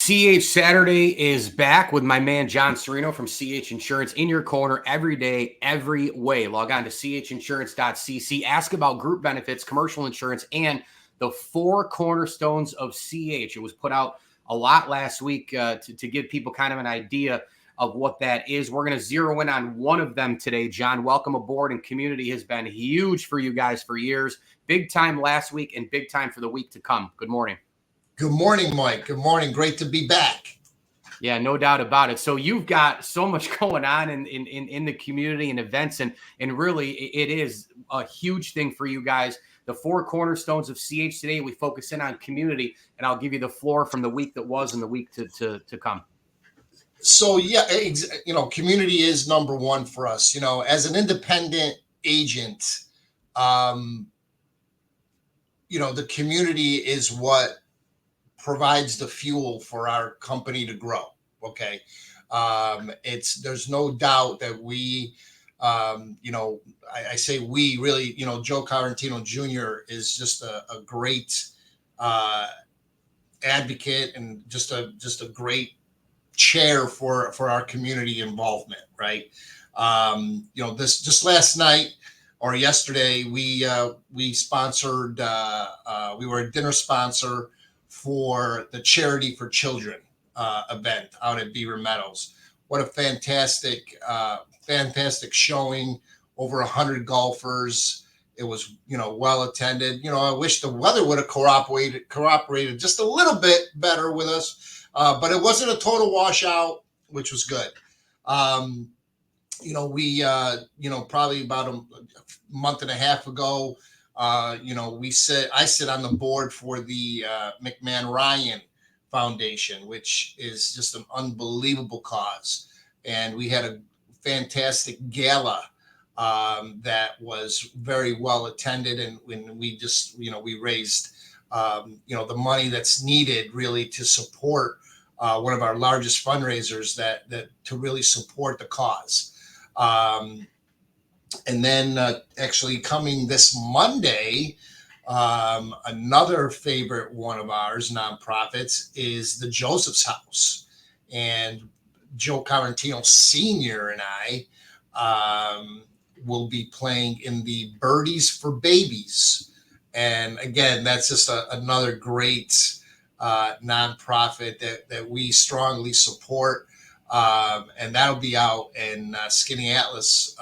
CH Saturday is back with my man John Sereno from CH Insurance in your corner every day, every way. Log on to chinsurance.cc. Ask about group benefits, commercial insurance, and the 4 cornerstones of CH. It was put out a lot last week to give people kind of an idea of what that is. We're going to zero in on one of them today. John, welcome aboard. And community has been huge for you guys for years. Big time last week and big time for the week to come. Good morning. Good morning, Mike. Good morning. Great to be back. Yeah, no doubt about it. So you've got so much going on in the community and events, and really it is a huge thing for you guys. The 4 cornerstones of CH today, we focus in on community, and I'll give you the floor from the week that was and the week to come. So yeah, community is number one for us. As an independent agent, the community is what provides the fuel for our company to grow. Okay. There's no doubt that we, I say we really, Joe Carantino Jr. is just a great advocate and just a great chair for our community involvement. Right. This just last night or yesterday, we sponsored, we were a dinner sponsor for the Charity for Children event out at Beaver Meadows. What a fantastic showing. Over 100 golfers. It was, well attended. I wish the weather would have cooperated just a little bit better with us, but it wasn't a total washout, which was good. We probably about a month and a half ago, I sit on the board for the McMahon Ryan Foundation, which is just an unbelievable cause. And we had a fantastic gala that was very well attended. And when we just, we raised, the money that's needed really to support one of our largest fundraisers that to really support the cause. And then actually coming this Monday, another favorite one of ours, nonprofits, is the Joseph's House. And Joe Carantino Sr. and I will be playing in the Birdies for Babies. And again, that's just another great nonprofit that we strongly support. And that'll be out in Skinny Atlas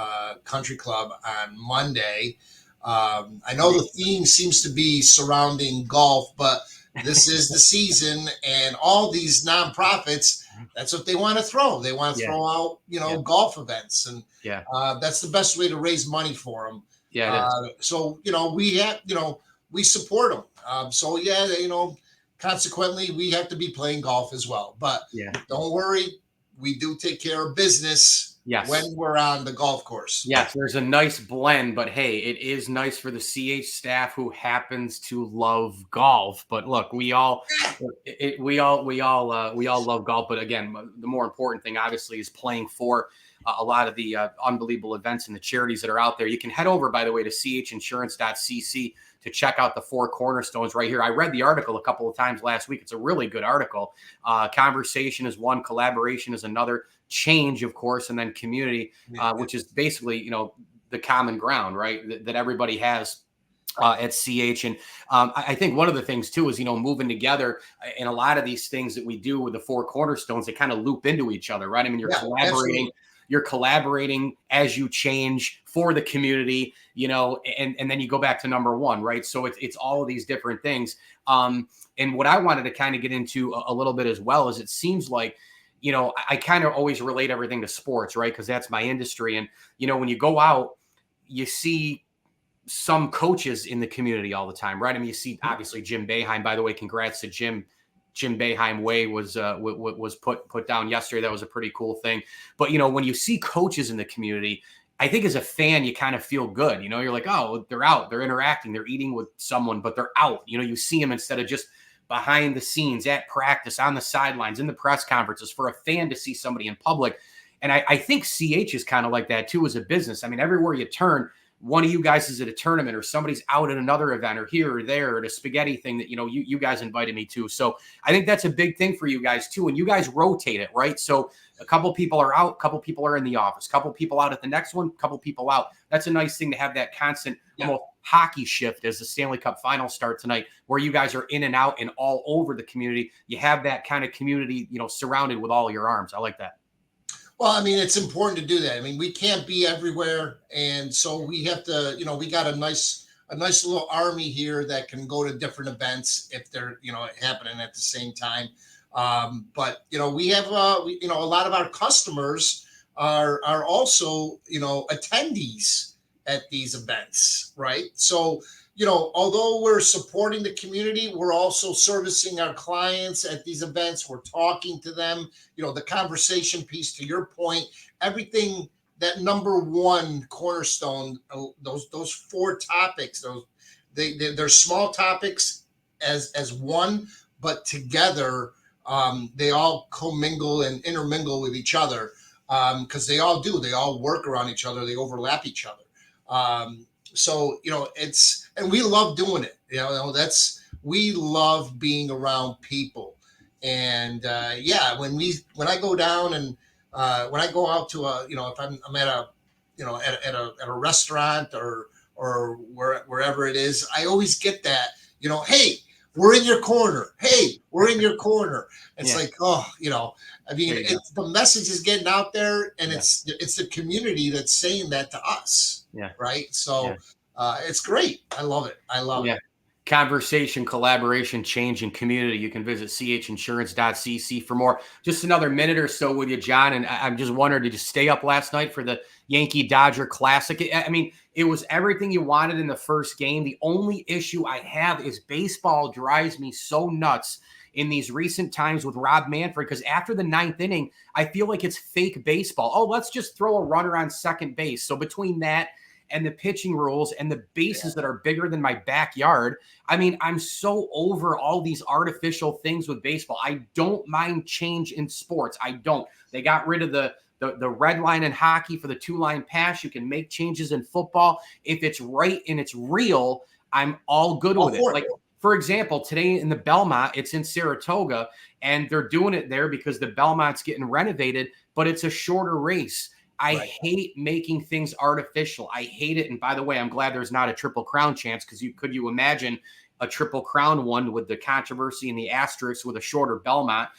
Country Club on Monday. I know the theme seems to be surrounding golf, but this is the season, and all these nonprofits, that's what they want to throw. They want to throw out, golf events, and that's the best way to raise money for them. Yeah. So we support them. Consequently, we have to be playing golf as well. But don't worry. We do take care of business when we're on the golf course. Yes, there's a nice blend, but hey, it is nice for the CH staff who happens to love golf. But look, we all love golf. But again, the more important thing, obviously, is playing for a lot of the unbelievable events and the charities that are out there. You can head over, by the way, to chinsurance.cc to check out the 4 cornerstones right here. I read the article a couple of times last week. It's a really good article. Conversation is one, collaboration is another, change, of course, and then community, which is basically, the common ground, right, that everybody has at CH. And I think one of the things too is, moving together in a lot of these things that we do with the 4 cornerstones, they kind of loop into each other, right? I mean, you're collaborating. Absolutely. You're collaborating as you change for the community, and then you go back to number one, right? So it's all of these different things. And what I wanted to kind of get into a little bit as well is it seems like, I kind of always relate everything to sports, right? Because that's my industry. And, when you go out, you see some coaches in the community all the time, right? I mean, you see, obviously, Jim Boeheim. By the way, congrats to Jim Boeheim Way was put down yesterday. That was a pretty cool thing. But, when you see coaches in the community, I think as a fan, you kind of feel good. You're like, oh, they're out, they're interacting, they're eating with someone, but they're out. You see them instead of just behind the scenes, at practice, on the sidelines, in the press conferences. For a fan to see somebody in public. And I think CH is kind of like that too as a business. I mean, everywhere you turn, one of you guys is at a tournament or somebody's out at another event or here or there or a spaghetti thing that, you guys invited me to. So I think that's a big thing for you guys too. And you guys rotate it, right? So a couple people are out, a couple people are in the office, a couple people out at the next one, a couple people out. That's a nice thing to have that constant almost hockey shift as the Stanley Cup Finals start tonight, where you guys are in and out and all over the community. You have that kind of community, surrounded with all your arms. I like that. Well, I mean, it's important to do that. I mean, we can't be everywhere. And so we have to, we got a nice little army here that can go to different events if they're, happening at the same time. But, we have, a lot of our customers are also, attendees at these events, right? So, although we're supporting the community, we're also servicing our clients at these events. We're talking to them, the conversation piece, to your point, everything, that number one cornerstone, those four topics, they're small topics as one, but together, they all commingle and intermingle with each other, because they all work around each other. They overlap each other. So, and we love doing it. We love being around people. And when I go down and when I go out to if I'm at a restaurant or wherever it is, I always get that, hey, we're in your corner. Hey, we're in your corner. It's like, I mean, the message is getting out there, and it's the community that's saying that to us. Yeah. Right. So it's great. I love it. I love it. Conversation, collaboration, change, and community. You can visit chinsurance.cc for more. Just another minute or so with you, John. And I'm just wondering, did you stay up last night for the Yankee-Dodger Classic? I mean, it was everything you wanted in the first game. The only issue I have is baseball drives me so nuts in these recent times with Rob Manfred, because after the ninth inning, I feel like it's fake baseball. Oh, let's just throw a runner on second base. So between that and the pitching rules and the bases that are bigger than my backyard, I mean, I'm so over all these artificial things with baseball. I don't mind change in sports. I don't. They got rid of the red line in hockey for the 2-line pass. You can make changes in football. If it's right and it's real, I'm all good with it. Like, for example, today in the Belmont, it's in Saratoga, and they're doing it there because the Belmont's getting renovated, but it's a shorter race. I hate making things artificial. I hate it. And by the way, I'm glad there's not a Triple Crown chance, because could you imagine a Triple Crown one with the controversy and the asterisks with a shorter Belmont,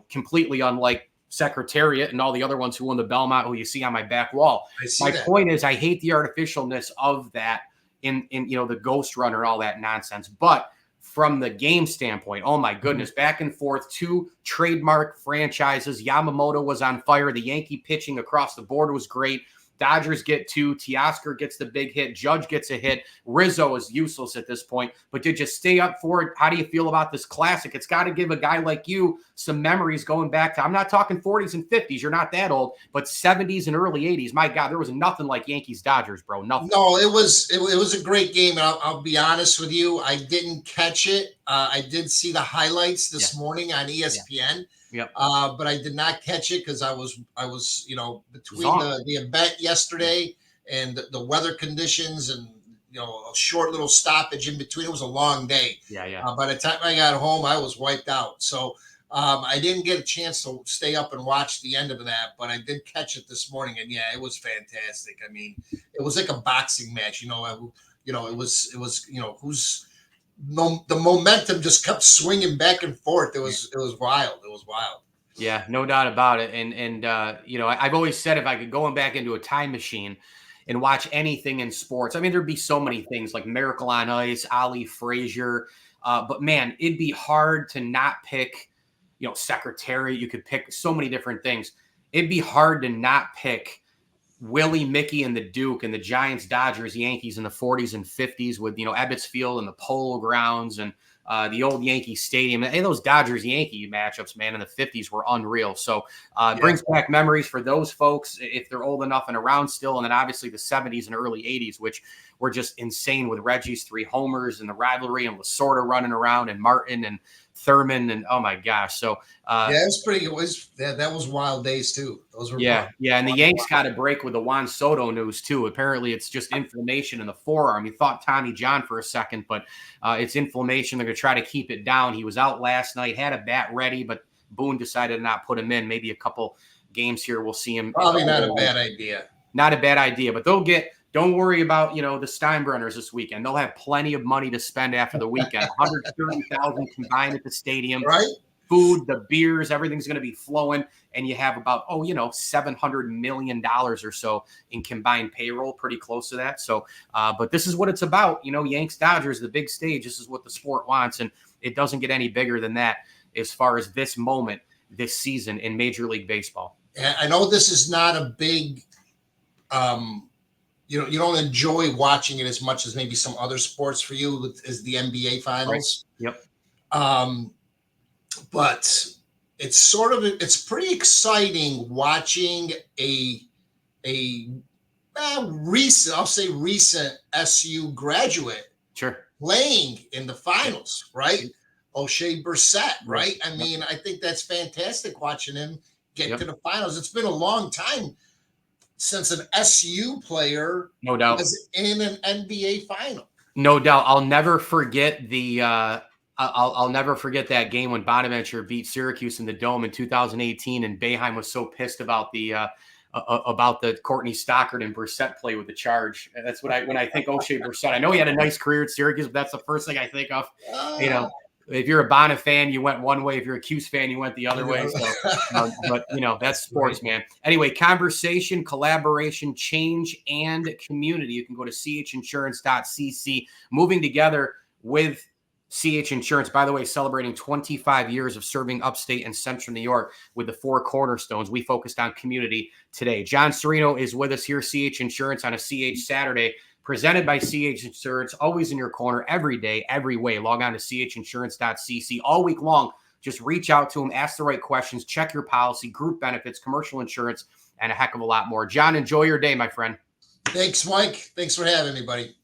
completely unlike Secretariat and all the other ones who won the Belmont, who you see on my back wall. My point is, I hate the artificialness of that in the Ghost Runner, all that nonsense. But from the game standpoint, oh my goodness, back and forth, two trademark franchises. Yamamoto was on fire. The Yankee pitching across the board was great. Dodgers get 2. Teoscar gets the big hit. Judge gets a hit. Rizzo is useless at this point. But did you stay up for it? How do you feel about this classic? It's got to give a guy like you some memories going back to, I'm not talking 40s and 50s. You're not that old, but 70s and early 80s. My God, there was nothing like Yankees-Dodgers, bro. Nothing. No, it was a great game. And I'll be honest with you, I didn't catch it. I did see the highlights this morning on ESPN. Yep. But I did not catch it because I was between the event yesterday and the weather conditions and a short little stoppage in between. It was a long day. By the time I got home, I was wiped out. So I didn't get a chance to stay up and watch the end of that, but I did catch it this morning, and it was fantastic. I mean, it was like a boxing match. It was who's. The momentum just kept swinging back and forth. It was wild. It was wild. Yeah, no doubt about it. And I've always said, if I could go back into a time machine and watch anything in sports, I mean, there'd be so many things like Miracle on Ice, Ali Frazier. But man, it'd be hard to not pick, Secretary. You could pick so many different things. It'd be hard to not pick Willie, Mickey, and the Duke, and the Giants, Dodgers, Yankees in the 40s and 50s with, Ebbets Field and the Polo Grounds and the old Yankee Stadium. And those Dodgers-Yankee matchups, man, in the 50s were unreal. So it brings back memories for those folks if they're old enough and around still. And then obviously the 70s and early 80s, which were just insane with Reggie's 3 homers and the rivalry and Lasorda running around and Martin and Thurman, and oh my gosh. So yeah, it was pretty. It was that was wild days too. Those were yeah. And the Yanks got a break with the Juan Soto news too. Apparently, it's just inflammation in the forearm. You thought Tommy John for a second, but it's inflammation. They're going to try to keep it down. He was out last night, had a bat ready, but Boone decided to not put him in. Maybe a couple games here, we'll see him. Probably not a bad idea. Not a bad idea, but they'll get. Don't worry about, the Steinbrenners this weekend. They'll have plenty of money to spend after the weekend. 130,000 combined at the stadium. Right. Food, the beers, everything's going to be flowing. And you have about, $700 million or so in combined payroll, pretty close to that. So, but this is what it's about. Yanks, Dodgers, the big stage. This is what the sport wants. And it doesn't get any bigger than that as far as this moment, this season in Major League Baseball. I know this is not a big, you don't enjoy watching it as much as maybe some other sports for you as the NBA finals. Right. Yep. But it's pretty exciting watching a recent SU graduate playing in the finals, right? O'Shea Brissett, right? I mean, I think that's fantastic watching him get to the finals. It's been a long time since an SU player was in an NBA final. No doubt. I'll never forget I'll never forget that game when Bonaventure beat Syracuse in the Dome in 2018, and Boeheim was so pissed about the Courtney Stockard and Brissett play with the Charge. That's when I think O'Shea Brissett. I know he had a nice career at Syracuse, but that's the first thing I think of. If you're a Bonnet fan, you went one way. If you're a Cuse fan, you went the other way. So, but that's sports, man. Anyway, conversation, collaboration, change, and community. You can go to chinsurance.cc. Moving together with CH Insurance, by the way, celebrating 25 years of serving upstate and central New York with the 4 cornerstones. We focused on community today. John Sereno is with us here, CH Insurance, on a CH Saturday, presented by CH Insurance, always in your corner, every day, every way. Log on to chinsurance.cc all week long. Just reach out to them, ask the right questions, check your policy, group benefits, commercial insurance, and a heck of a lot more. John, enjoy your day, my friend. Thanks, Mike. Thanks for having me, buddy.